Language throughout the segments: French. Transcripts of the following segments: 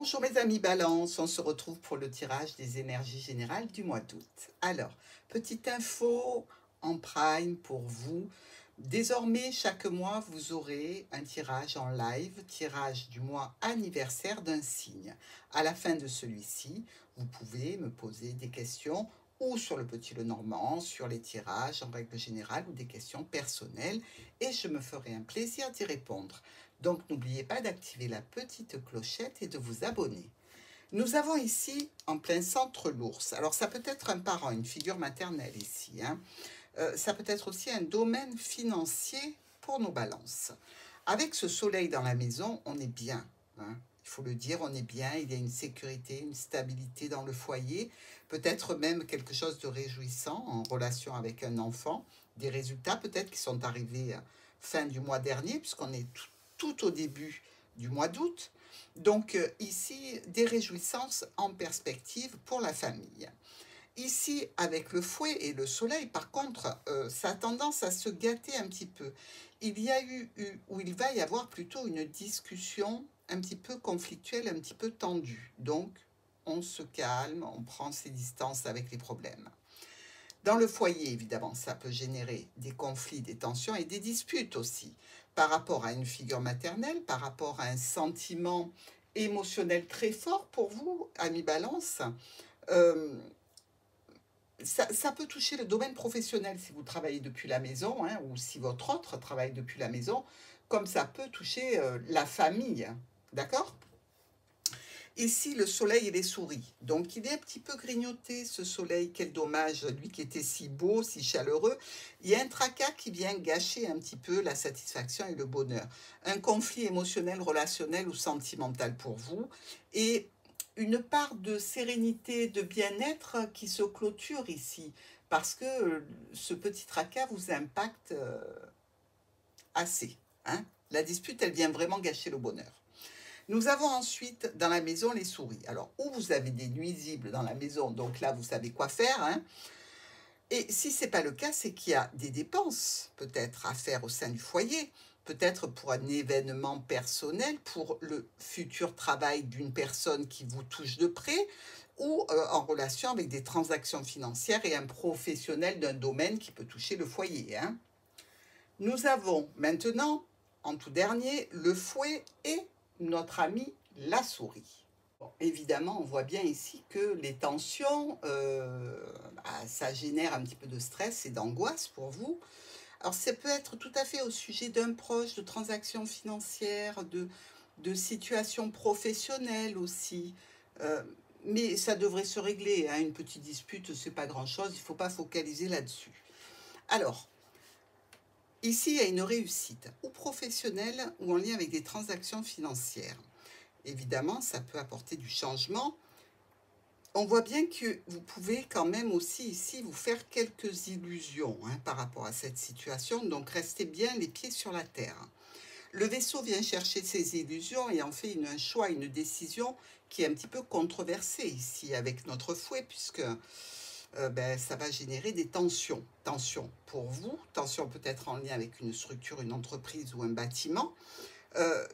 Bonjour mes amis Balance, on se retrouve pour le tirage des énergies générales du mois d'août. Alors, petite info en prime pour vous. Désormais, chaque mois, vous aurez un tirage en live, tirage du mois anniversaire d'un signe. À la fin de celui-ci, vous pouvez me poser des questions ou sur le petit Lenormand, sur les tirages en règle générale ou des questions personnelles et je me ferai un plaisir d'y répondre. Donc n'oubliez pas d'activer la petite clochette et de vous abonner. Nous avons ici en plein centre l'ours. Alors ça peut être un parent, une figure maternelle ici. Ça peut être aussi un domaine financier pour nos balances. Avec ce soleil dans la maison, on est bien. Il faut le dire, on est bien, il y a une sécurité, une stabilité dans le foyer, peut-être même quelque chose de réjouissant en relation avec un enfant, des résultats peut-être qui sont arrivés fin du mois dernier, puisqu'on est tout au début du mois d'août. Donc ici, des réjouissances en perspective pour la famille. Ici, avec le fouet et le soleil, par contre, ça a tendance à se gâter un petit peu. Il y a ou il va y avoir plutôt une discussion un petit peu conflictuelle, un petit peu tendue. Donc, on se calme, on prend ses distances avec les problèmes. Dans le foyer, évidemment, ça peut générer des conflits, des tensions et des disputes aussi, par rapport à une figure maternelle, par rapport à un sentiment émotionnel très fort pour vous, ami Balance. Euh, ça peut toucher le domaine professionnel si vous travaillez depuis la maison, ou si votre autre travaille depuis la maison, comme ça peut toucher la famille. D'accord? Ici, le soleil et les souris. Donc, il est un petit peu grignoté, ce soleil. Quel dommage, lui qui était si beau, si chaleureux. Il y a un tracas qui vient gâcher un petit peu la satisfaction et le bonheur. Un conflit émotionnel, relationnel ou sentimental pour vous. Et une part de sérénité, de bien-être qui se clôture ici. Parce que ce petit tracas vous impacte assez. La dispute, elle vient vraiment gâcher le bonheur. Nous avons ensuite dans la maison les souris. Alors, où vous avez des nuisibles dans la maison, donc là, vous savez quoi faire. Et si ce n'est pas le cas, c'est qu'il y a des dépenses peut-être à faire au sein du foyer, peut-être pour un événement personnel, pour le futur travail d'une personne qui vous touche de près, ou en relation avec des transactions financières et un professionnel d'un domaine qui peut toucher le foyer. Nous avons maintenant, en tout dernier, le fouet et notre ami la souris. Bon, évidemment, on voit bien ici que les tensions, ça génère un petit peu de stress et d'angoisse pour vous. Alors, ça peut être tout à fait au sujet d'un proche, de transactions financières, de situations professionnelles aussi. Euh, mais ça devrait se régler. Une petite dispute, c'est pas grand-chose. Il ne faut pas focaliser là-dessus. Alors, ici, il y a une réussite, ou professionnelle, ou en lien avec des transactions financières. Évidemment, ça peut apporter du changement. On voit bien que vous pouvez quand même aussi ici vous faire quelques illusions par rapport à cette situation. Donc, restez bien les pieds sur la terre. Le vaisseau vient chercher ses illusions et en fait un choix, une décision qui est un petit peu controversée ici avec notre fouet, puisque ça va générer des tensions. Tensions pour vous, tensions peut-être en lien avec une structure, une entreprise ou un bâtiment.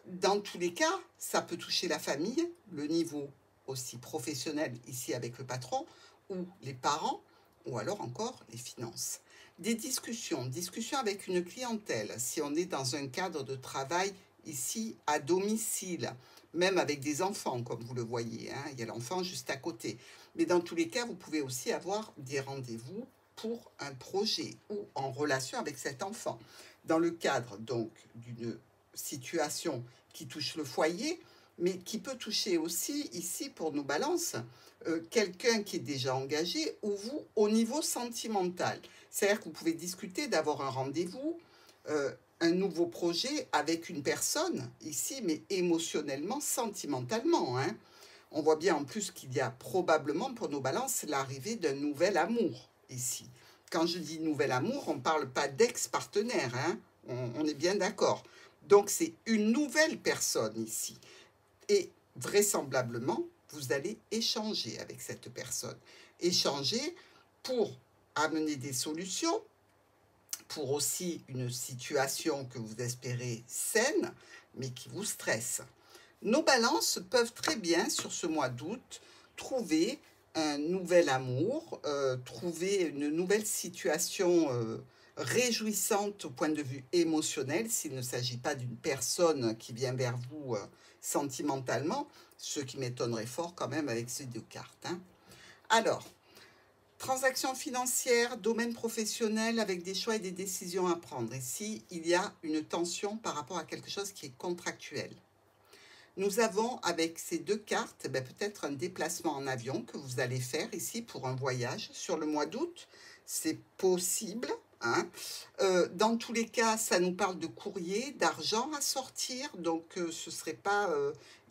Dans tous les cas, ça peut toucher la famille, le niveau aussi professionnel ici avec le patron, ou les parents, ou alors encore les finances. Des discussions avec une clientèle, si on est dans un cadre de travail ici à domicile, même avec des enfants, comme vous le voyez, il y a l'enfant juste à côté. Mais dans tous les cas, vous pouvez aussi avoir des rendez-vous pour un projet ou en relation avec cet enfant. Dans le cadre donc d'une situation qui touche le foyer, mais qui peut toucher aussi, ici pour nos balances, quelqu'un qui est déjà engagé ou vous au niveau sentimental. C'est-à-dire que vous pouvez discuter d'avoir un rendez-vous, un nouveau projet avec une personne, ici, mais émotionnellement, sentimentalement. On voit bien en plus qu'il y a probablement pour nos balances l'arrivée d'un nouvel amour, ici. Quand je dis nouvel amour, on ne parle pas d'ex-partenaire, on est bien d'accord. Donc c'est une nouvelle personne ici. Et vraisemblablement, vous allez échanger avec cette personne. Échanger pour amener des solutions, pour aussi une situation que vous espérez saine, mais qui vous stresse. Nos balances peuvent très bien, sur ce mois d'août, trouver un nouvel amour, trouver une nouvelle situation réjouissante au point de vue émotionnel, s'il ne s'agit pas d'une personne qui vient vers vous sentimentalement, ce qui m'étonnerait fort quand même avec ces deux cartes, hein. Alors, transactions financières, domaine professionnel avec des choix et des décisions à prendre. Ici, il y a une tension par rapport à quelque chose qui est contractuel. Nous avons avec ces deux cartes peut-être un déplacement en avion que vous allez faire ici pour un voyage sur le mois d'août. C'est possible, hein. Dans tous les cas, ça nous parle de courrier, d'argent à sortir. Donc, ce ne serait pas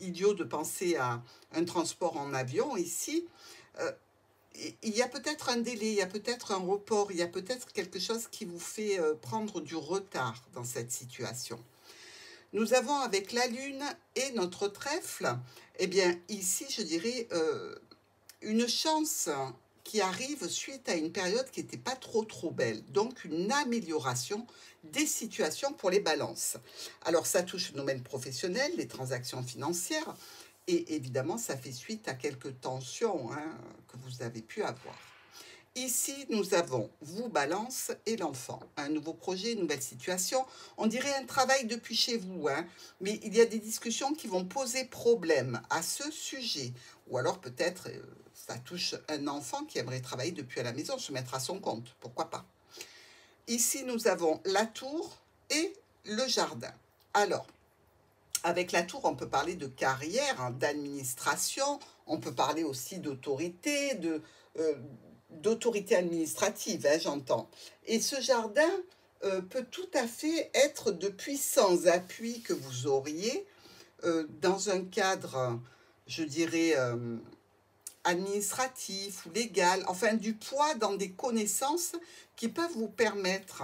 idiot de penser à un transport en avion ici. Euh, il y a peut-être un délai, il y a peut-être un report, il y a peut-être quelque chose qui vous fait prendre du retard dans cette situation. Nous avons avec la Lune et notre trèfle, eh bien ici je dirais une chance qui arrive suite à une période qui n'était pas trop belle, donc une amélioration des situations pour les balances. Alors ça touche le domaine professionnel, les transactions financières, et évidemment ça fait suite à quelques tensions hein, que vous avez pu avoir. Ici, nous avons vous, balance, et l'enfant. Un nouveau projet, une nouvelle situation. On dirait un travail depuis chez vous, hein, mais il y a des discussions qui vont poser problème à ce sujet. Ou alors peut-être ça touche un enfant qui aimerait travailler depuis à la maison, se mettre à son compte, pourquoi pas. Ici, nous avons la tour et le jardin. Alors, avec la tour, on peut parler de carrière, hein, d'administration, on peut parler aussi d'autorité, d'autorité administrative, hein, j'entends. Et ce jardin peut tout à fait être de puissants appuis que vous auriez dans un cadre, je dirais, administratif ou légal, enfin du poids dans des connaissances qui peuvent vous permettre,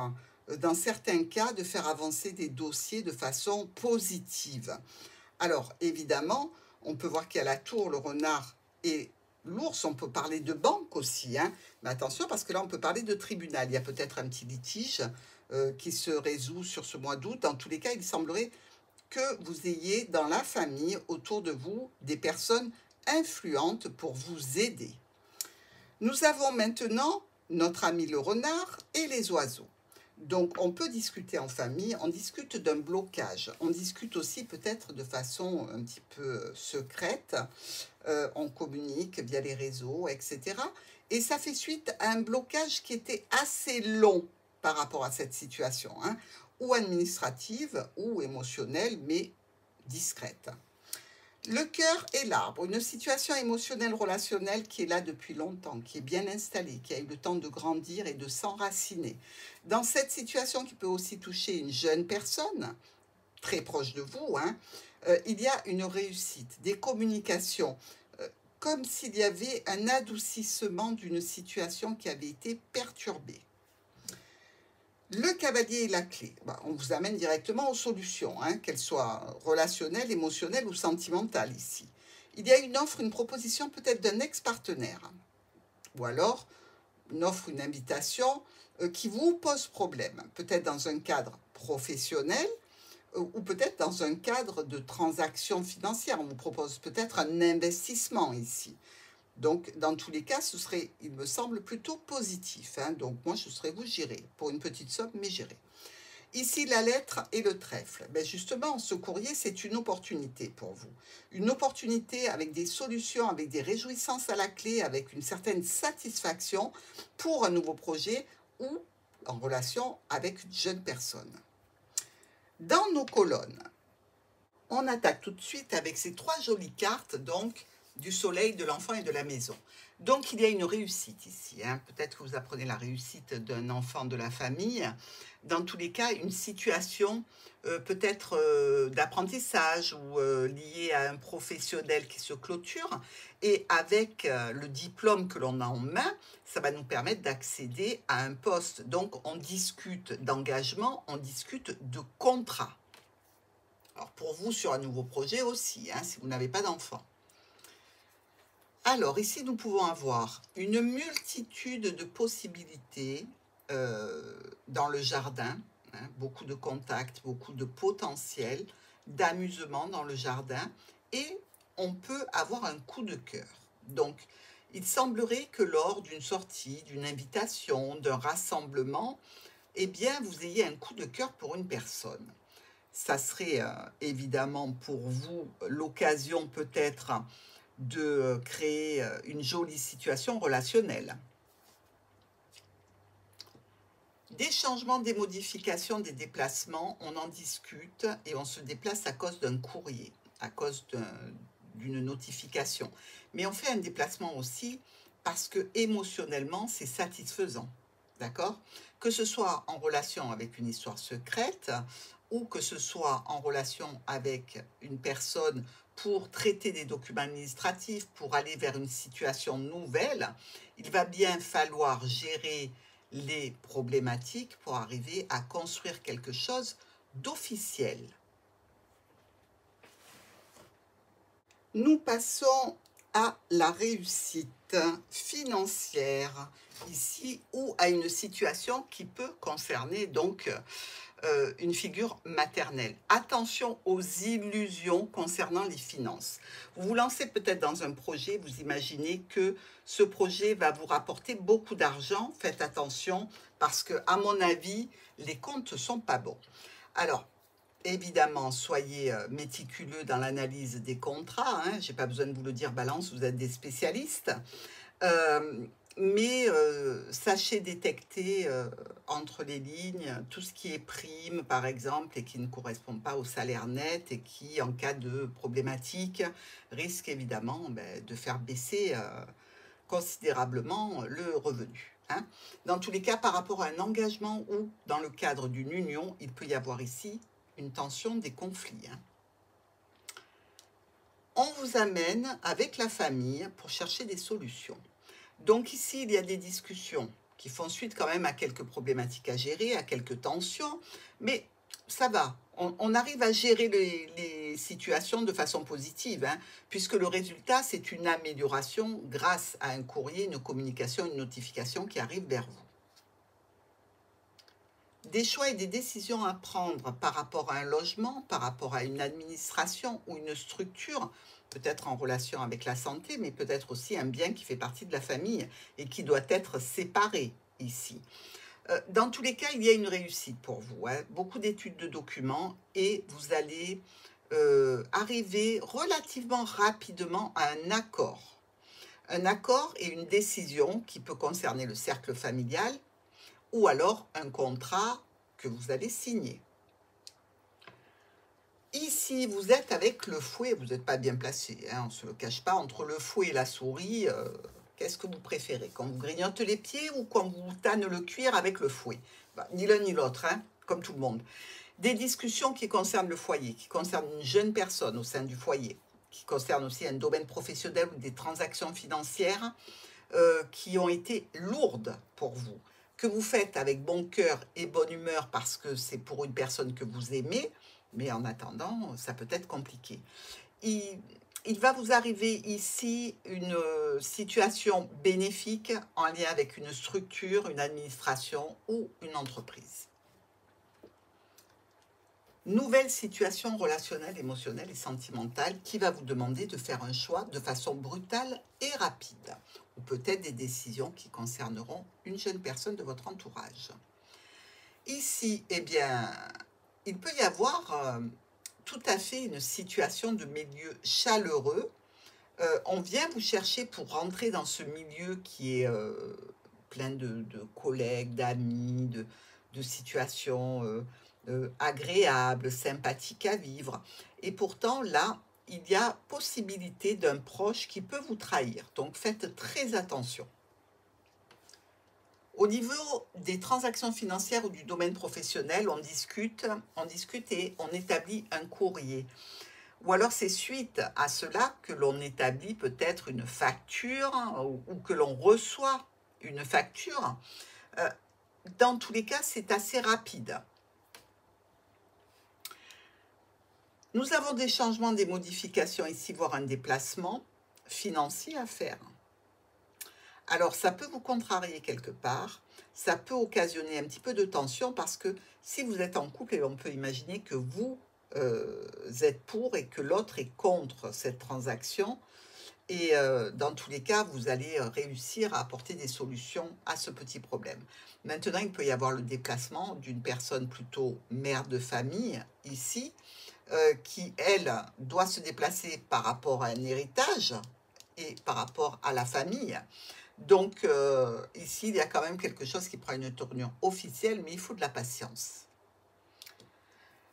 dans certains cas, de faire avancer des dossiers de façon positive. Alors, évidemment, on peut voir qu'il y a la tour, le renard et l'ours. On peut parler de banque aussi, hein. Mais attention, parce que là, on peut parler de tribunal. Il y a peut-être un petit litige qui se résout sur ce mois d'août. Dans tous les cas, il semblerait que vous ayez dans la famille, autour de vous, des personnes influentes pour vous aider. Nous avons maintenant notre ami le renard et les oiseaux. Donc, on peut discuter en famille, on discute d'un blocage, on discute aussi peut-être de façon un petit peu secrète, on communique via les réseaux, etc. Et ça fait suite à un blocage qui était assez long par rapport à cette situation, hein, ou administrative ou émotionnelle, mais discrète. Le cœur et l'arbre, une situation émotionnelle relationnelle qui est là depuis longtemps, qui est bien installée, qui a eu le temps de grandir et de s'enraciner. Dans cette situation qui peut aussi toucher une jeune personne, très proche de vous, hein, il y a une réussite, des communications, comme s'il y avait un adoucissement d'une situation qui avait été perturbée. Le cavalier est la clé. On vous amène directement aux solutions, hein, qu'elles soient relationnelles, émotionnelles ou sentimentales ici. Il y a une offre, une proposition peut-être d'un ex-partenaire. Ou alors, une offre, une invitation qui vous pose problème. Peut-être dans un cadre professionnel ou peut-être dans un cadre de transaction financière. On vous propose peut-être un investissement ici. Donc, dans tous les cas, ce serait, il me semble, plutôt positif, hein. Donc, moi, je serais vous, j'irai. Pour une petite somme, mais j'irai. Ici, la lettre et le trèfle. Justement, ce courrier, c'est une opportunité pour vous. Une opportunité avec des solutions, avec des réjouissances à la clé, avec une certaine satisfaction pour un nouveau projet ou en relation avec une jeune personne. Dans nos colonnes, on attaque tout de suite avec ces trois jolies cartes, donc, du soleil, de l'enfant et de la maison. Donc, il y a une réussite ici, hein. Peut-être que vous apprenez la réussite d'un enfant de la famille. Dans tous les cas, une situation peut-être d'apprentissage ou liée à un professionnel qui se clôture. Et avec le diplôme que l'on a en main, ça va nous permettre d'accéder à un poste. Donc, on discute d'engagement, on discute de contrat. Alors, pour vous, sur un nouveau projet aussi, hein, si vous n'avez pas d'enfant. Alors, ici, nous pouvons avoir une multitude de possibilités dans le jardin, hein, beaucoup de contacts, beaucoup de potentiel, d'amusement dans le jardin, et on peut avoir un coup de cœur. Donc, il semblerait que lors d'une sortie, d'une invitation, d'un rassemblement, eh bien, vous ayez un coup de cœur pour une personne. Ça serait évidemment pour vous l'occasion peut-être de créer une jolie situation relationnelle. Des changements, des modifications, des déplacements, on en discute et on se déplace à cause d'un courrier, à cause d'une notification. Mais on fait un déplacement aussi parce que émotionnellement, c'est satisfaisant. D'accord? Que ce soit en relation avec une histoire secrète ou que ce soit en relation avec une personne pour traiter des documents administratifs, pour aller vers une situation nouvelle, il va bien falloir gérer les problématiques pour arriver à construire quelque chose d'officiel. Nous passons à la réussite financière ici ou à une situation qui peut concerner donc une figure maternelle. Attention aux illusions concernant les finances. Vous vous lancez peut-être dans un projet, vous imaginez que ce projet va vous rapporter beaucoup d'argent. Faites attention parce que, à mon avis, les comptes ne sont pas bons. Alors, évidemment, soyez méticuleux dans l'analyse des contrats. Hein. Je n'ai pas besoin de vous le dire, Balance, vous êtes des spécialistes. Mais sachez détecter entre les lignes tout ce qui est prime, par exemple, et qui ne correspond pas au salaire net et qui, en cas de problématique, risque évidemment de faire baisser considérablement le revenu. Hein. Dans tous les cas, par rapport à un engagement ou dans le cadre d'une union, il peut y avoir ici une tension, des conflits. Hein. On vous amène avec la famille pour chercher des solutions. Donc ici, il y a des discussions qui font suite quand même à quelques problématiques à gérer, à quelques tensions, mais ça va. On arrive à gérer les situations de façon positive, hein, puisque le résultat, c'est une amélioration grâce à un courrier, une communication, une notification qui arrive vers vous. Des choix et des décisions à prendre par rapport à un logement, par rapport à une administration ou une structure, peut-être en relation avec la santé, mais peut-être aussi un bien qui fait partie de la famille et qui doit être séparé ici. Dans tous les cas, il y a une réussite pour vous. Hein. Beaucoup d'études de documents et vous allez arriver relativement rapidement à un accord. Un accord et une décision qui peut concerner le cercle familial ou alors un contrat que vous allez signer. Ici, vous êtes avec le fouet, vous n'êtes pas bien placé, hein, on ne se le cache pas, entre le fouet et la souris, qu'est-ce que vous préférez? Qu'on vous grignote les pieds ou qu'on vous tanne le cuir avec le fouet? Ni l'un ni l'autre, hein, comme tout le monde. Des discussions qui concernent le foyer, qui concernent une jeune personne au sein du foyer, qui concernent aussi un domaine professionnel ou des transactions financières qui ont été lourdes pour vous, que vous faites avec bon cœur et bonne humeur parce que c'est pour une personne que vous aimez, mais en attendant, ça peut être compliqué. Il va vous arriver ici une situation bénéfique en lien avec une structure, une administration ou une entreprise. Nouvelle situation relationnelle, émotionnelle et sentimentale qui va vous demander de faire un choix de façon brutale et rapide, ou peut-être des décisions qui concerneront une jeune personne de votre entourage. Ici, eh bien, il peut y avoir tout à fait une situation de milieu chaleureux. On vient vous chercher pour rentrer dans ce milieu qui est plein de collègues, d'amis, de situations agréables, sympathiques à vivre. Et pourtant, là, il y a possibilité d'un proche qui peut vous trahir. Donc, faites très attention. Au niveau des transactions financières ou du domaine professionnel, on discute et on établit un courrier. Ou alors c'est suite à cela que l'on établit peut-être une facture ou que l'on reçoit une facture. Dans tous les cas, c'est assez rapide. Nous avons des changements, des modifications ici, voire un déplacement financier à faire. Alors, ça peut vous contrarier quelque part, ça peut occasionner un petit peu de tension parce que si vous êtes en couple, on peut imaginer que vous êtes pour et que l'autre est contre cette transaction. Et dans tous les cas, vous allez réussir à apporter des solutions à ce petit problème. Maintenant, il peut y avoir le déplacement d'une personne plutôt mère de famille, ici, qui, elle, doit se déplacer par rapport à un héritage et par rapport à la famille. Donc, ici, il y a quand même quelque chose qui prend une tournure officielle, mais il faut de la patience.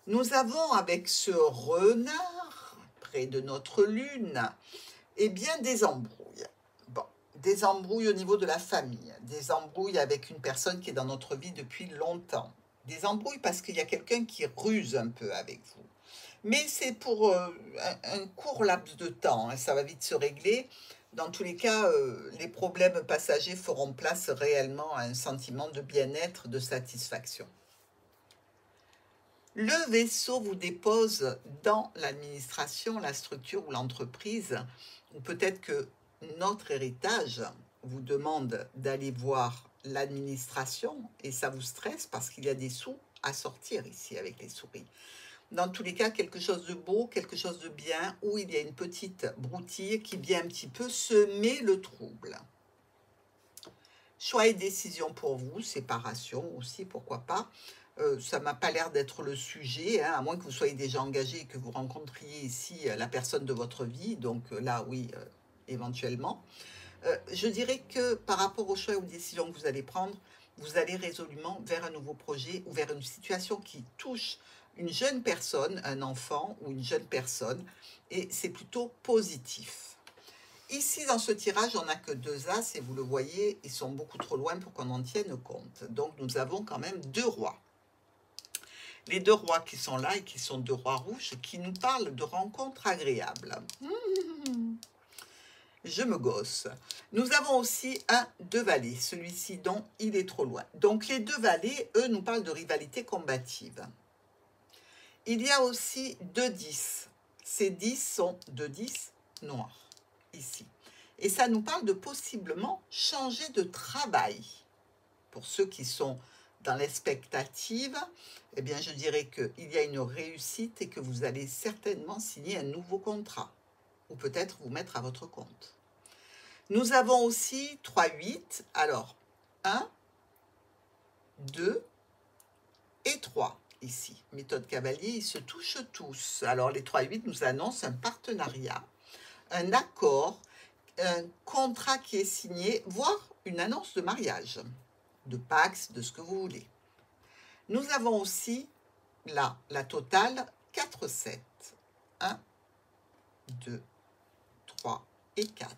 Nous avons avec ce renard, près de notre lune, eh bien, des embrouilles. Bon, des embrouilles au niveau de la famille, des embrouilles avec une personne qui est dans notre vie depuis longtemps, des embrouilles parce qu'il y a quelqu'un qui ruse un peu avec vous. Mais c'est pour un court laps de temps, hein, ça va vite se régler. Dans tous les cas, les problèmes passagers feront place réellement à un sentiment de bien-être, de satisfaction. Le vaisseau vous dépose dans l'administration, la structure ou l'entreprise, ou peut-être que notre héritage vous demande d'aller voir l'administration et ça vous stresse parce qu'il y a des sous à sortir ici avec les souris. Dans tous les cas, quelque chose de beau, quelque chose de bien, où il y a une petite broutille qui vient un petit peu semer le trouble. Choix et décision pour vous, séparation aussi, pourquoi pas. Ça ne m'a pas l'air d'être le sujet, hein, à moins que vous soyez déjà engagé et que vous rencontriez ici la personne de votre vie. Donc là, oui, éventuellement. Je dirais que par rapport aux choix et aux décisions que vous allez prendre, vous allez résolument vers un nouveau projet ou vers une situation qui touche une jeune personne, un enfant ou une jeune personne, et c'est plutôt positif. Ici, dans ce tirage, on n'a que 2 As, et vous le voyez, ils sont beaucoup trop loin pour qu'on en tienne compte. Donc, nous avons quand même 2 rois. Les 2 rois qui sont là, et qui sont 2 rois rouges, qui nous parlent de rencontres agréables. Je me gosse. Nous avons aussi un 2 valets, celui-ci dont il est trop loin. Donc, les 2 valets, eux, nous parlent de rivalité combative. Il y a aussi 2 10. Ces 10 sont 2 10 noirs, ici. Et ça nous parle de possiblement changer de travail. Pour ceux qui sont dans l'expectative, eh bien, je dirais qu'il y a une réussite et que vous allez certainement signer un nouveau contrat. Ou peut-être vous mettre à votre compte. Nous avons aussi 3 8. Alors, 1, 2 et 3. Ici, méthode cavalier, ils se touchent tous. Alors, les 3-8 nous annoncent un partenariat, un accord, un contrat qui est signé, voire une annonce de mariage, de Pax, de ce que vous voulez. Nous avons aussi, là, la totale, 4-7. 1, 2, 3 et 4.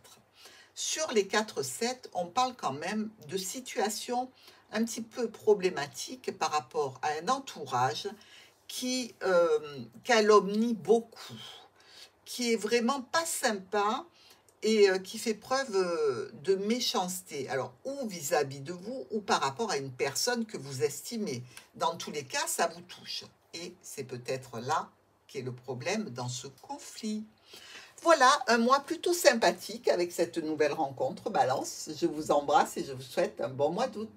Sur les 4-7, on parle quand même de situations un petit peu problématique par rapport à un entourage qui calomnie beaucoup, qui est vraiment pas sympa et qui fait preuve de méchanceté. Alors, ou vis-à-vis de vous, ou par rapport à une personne que vous estimez. Dans tous les cas, ça vous touche. Et c'est peut-être là qu'est le problème dans ce conflit. Voilà, un mois plutôt sympathique avec cette nouvelle rencontre, Balance. Je vous embrasse et je vous souhaite un bon mois d'août.